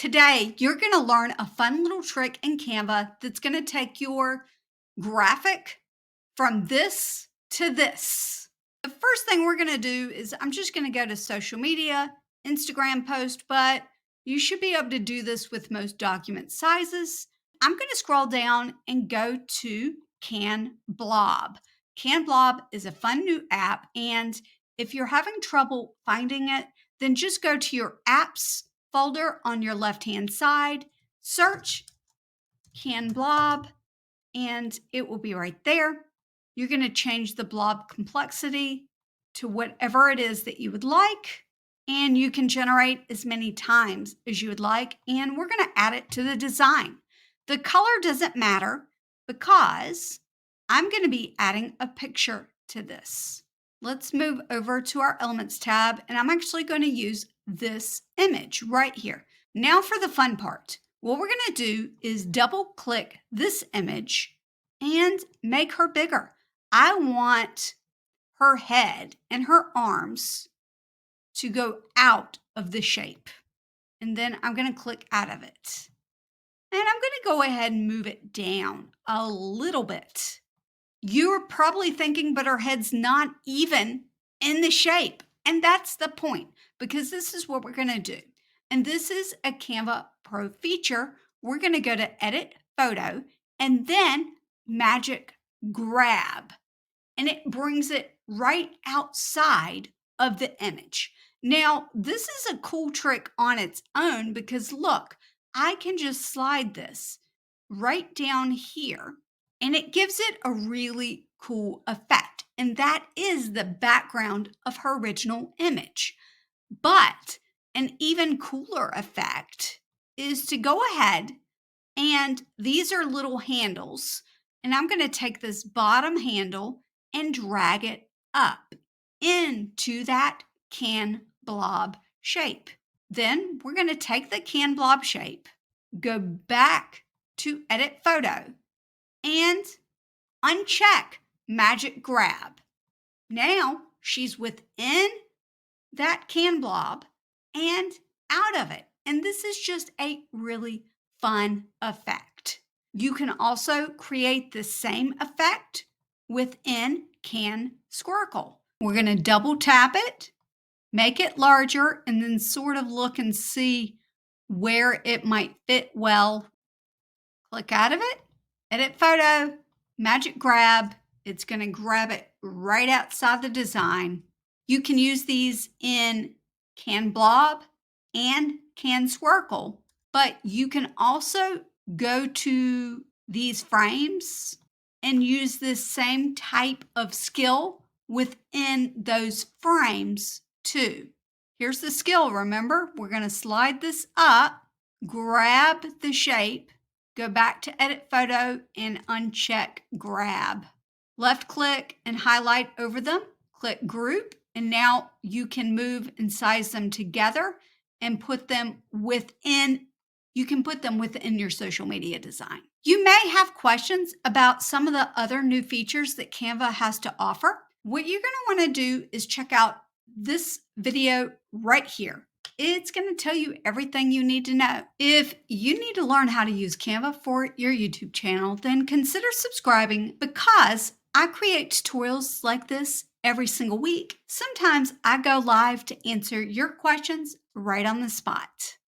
Today, you're going to learn a fun little trick in Canva that's going to take your graphic from this to this. The first thing we're going to do is I'm just going to go to social media, Instagram post, but you should be able to do this with most document sizes. I'm going to scroll down and go to CanBlob. CanBlob is a fun new app, and if you're having trouble finding it, then just go to your apps folder on your left-hand side, search CanBlob, and it will be right there. You're going to change the blob complexity to whatever it is that you would like, and you can generate as many times as you would like, and we're going to add it to the design. The color doesn't matter because I'm going to be adding a picture to this. Let's move over to our Elements tab, and I'm actually going to use this image right here. Now for the fun part. What we're going to do is double click this image and make her bigger. I want her head and her arms to go out of the shape. And then I'm going to click out of it. And I'm going to go ahead and move it down a little bit. You're probably thinking, but her head's not even in the shape. And that's the point, because this is what we're going to do. And this is a Canva Pro feature. We're going to go to Edit Photo and then Magic Grab. And it brings it right outside of the image. Now, this is a cool trick on its own because look, I can just slide this right down here and it gives it a really cool effect. And that is the background of her original image. But an even cooler effect is to go ahead, and these are little handles, and I'm going to take this bottom handle and drag it up into that CanBlob shape. Then we're going to take the CanBlob shape, go back to Edit Photo, and uncheck Magic Grab. Now she's within that CanBlob and out of it. And this is just a really fun effect. You can also create the same effect within CanSquircle. We're going to double tap it, make it larger, and then sort of look and see where it might fit well. Click out of it, Edit Photo, Magic Grab. It's going to grab it right outside the design. You can use these in CanBlob and CanSquircle, but you can also go to these frames and use this same type of skill within those frames too. Here's the skill, remember? We're going to slide this up, grab the shape, go back to Edit Photo and uncheck Grab. Left click and highlight over them, click Group, and now you can move and size them together and put them within, you can put them within your social media design. You may have questions about some of the other new features that Canva has to offer. What you're going to want to do is check out this video right here. It's going to tell you everything you need to know. If you need to learn how to use Canva for your YouTube channel, then consider subscribing because I create tutorials like this every single week. Sometimes I go live to answer your questions right on the spot.